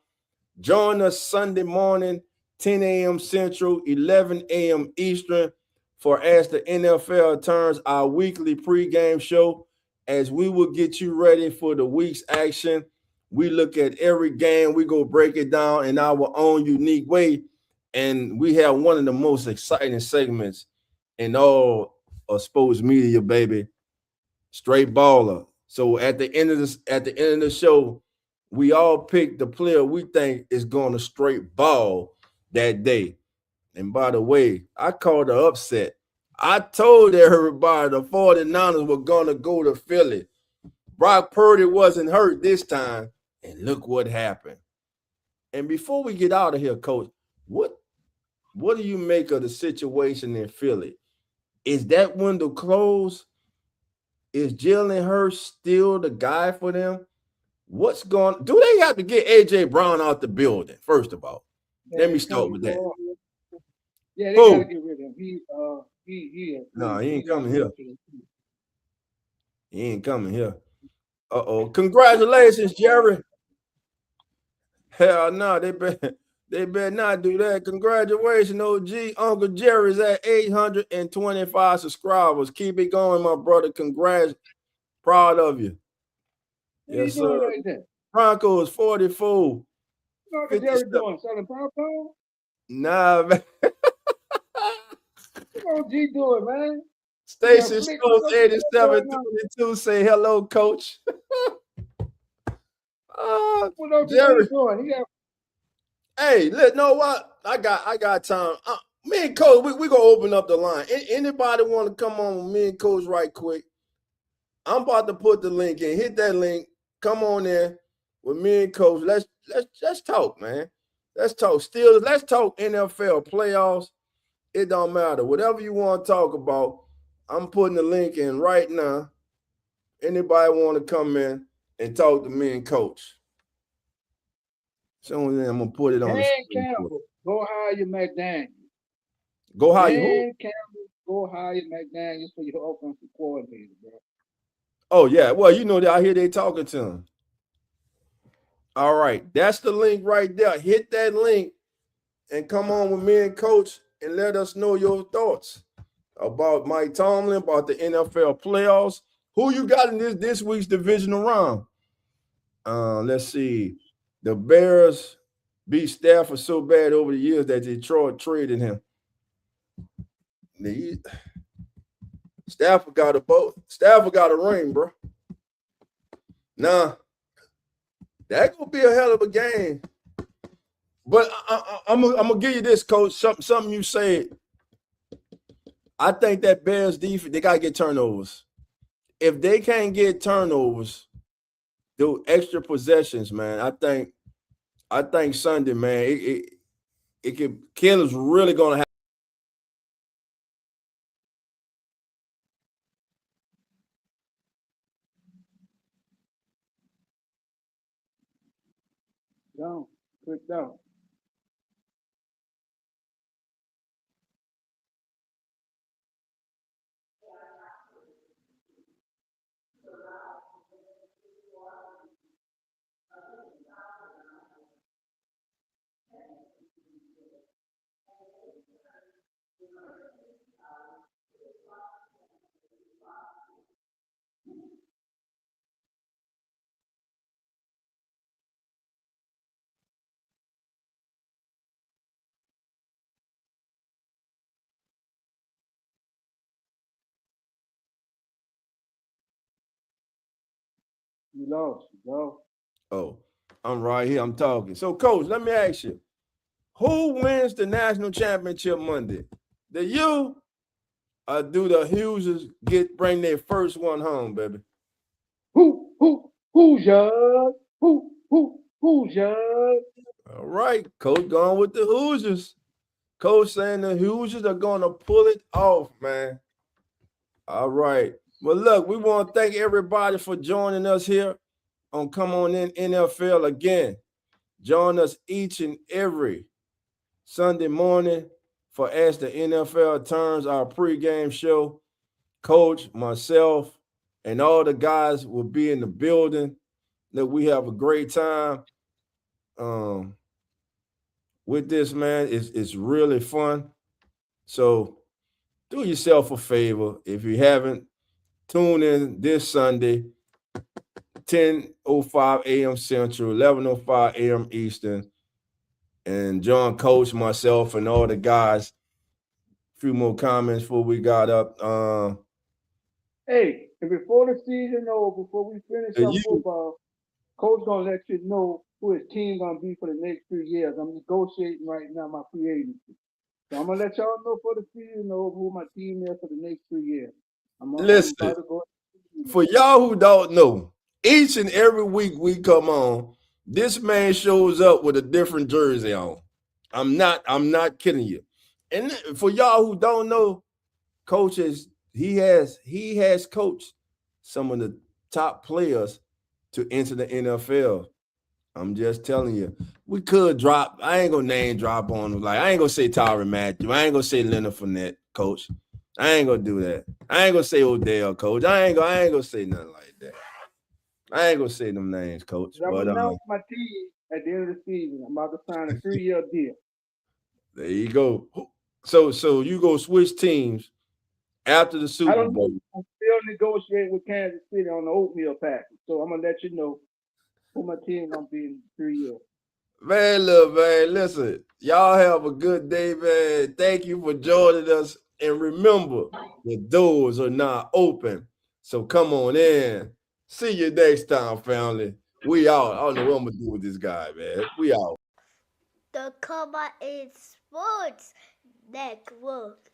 Join us Sunday morning, 10 a.m. Central, 11 a.m. Eastern, for As the NFL Turns, our weekly pregame show, as we will get you ready for the week's action. We look at every game. We go break it down in our own unique way, and we have one of the most exciting segments in all of sports media, baby. Straight baller. So at the end of the show, we all pick the player we think is going to straight ball that day. And by the way, I called the upset. I told everybody the 49ers were going to go to Philly. Brock Purdy wasn't hurt this time, and look what happened. And before we get out of here, Coach, what do you make of the situation in Philly? Is that window closed? Is Jalen Hurts still the guy for them? What's going? Do they have to get AJ Brown out the building? First of all, let me start with that. Yeah, they gotta get rid of him. He ain't coming here. He ain't coming here. Congratulations, Jerry. Hell no, they better not do that. Congratulations, OG. Uncle Jerry's at 825 subscribers. Keep it going, my brother. Congrats. Proud of you. Yes, sir. Like that? Broncos 44. What Uncle Jerry doing? Selling popcorn? Nah, man. What OG doing, man? Stacy Stokes 8722 say hello, coach. What OG Jerry doing? He got. Hey, know what? I got time. Me and Coach, we gonna open up the line. Anybody want to come on with me and Coach right quick? I'm about to put the link in. Hit that link. Come on in with me and Coach. Let's talk, man. Let's talk. Let's talk NFL playoffs. It don't matter. Whatever you want to talk about, I'm putting the link in right now. Anybody want to come in and talk to me and Coach? So I'm gonna put it on. Dan Campbell, go hire McDaniels. Go hire Dan Campbell, go hire McDaniels for your offensive coordinator, bro. Oh yeah, well I hear they talking to him. All right, that's the link right there. Hit that link and come on with me and Coach and let us know your thoughts about Mike Tomlin, about the NFL playoffs. Who you got in this week's divisional round? Let's see. The Bears beat Stafford so bad over the years that Detroit traded him. Stafford got a boat. Stafford got a ring, bro. Nah, that gonna be a hell of a game. But I'm gonna give you this, Coach. Something you said. I think that Bears defense, they gotta get turnovers. If they can't get turnovers, do extra possessions, man. I think Sunday, man, it could. Caleb's really gonna have. Down, click down. You lost. You lost. Oh, I'm right here. I'm talking. So, Coach, let me ask you, who wins the national championship Monday? Do you or do the Hughes bring their first one home, baby? Who's yours? Who's yours? All right, Coach going with the Hoosiers. Coach saying the Hoosiers are going to pull it off, man. All right. Well, look, we want to thank everybody for joining us here on Come On In NFL again. Join us each and every Sunday morning for As the NFL Turns, our pregame show. Coach, myself, and all the guys will be in the building. Look, we have a great time with this, man. It's really fun. So do yourself a favor. If you haven't, tune in this Sunday, 10:05 a.m. Central, 11:05 a.m. Eastern. And John, Coach, myself, and all the guys. A few more comments before we got up. Hey, and before the season over, before we finish And our you, football, Coach gonna let you know who his team gonna be for the next 3 years. I'm negotiating right now my free agency. So I'm gonna let y'all know for the season over who my team is for the next 3 years. I'm listen, about to go. for y'all who don't know, each and every week we come on, this man shows up with a different jersey on. I'm not kidding you. And for y'all who don't know, coaches, he has coached some of the top players to enter the NFL. I'm just telling you, we could drop. I ain't gonna name drop on him. Like I ain't gonna say Tyrann Mathieu. I ain't gonna say Leonard Fournette, coach. I ain't gonna do that. I ain't gonna say Odell, coach. I ain't gonna say nothing like that. I ain't gonna say them names, coach. I'm But gonna announce my team at the end of the season. I'm about to sign a 3-year deal. there you go. So you go switch teams after the I Super don't know. Bowl. I'm still negotiating with Kansas City on the oatmeal package. So I'm gonna let you know who my team gonna be in 3 years. Man, look, man, listen. Y'all have a good day, man. Thank you for joining us. And remember, the doors are not open. So come on in. See you next time, family. We out. I don't know what I'm gonna do with this guy, man. We out. The Come On In Sports Network.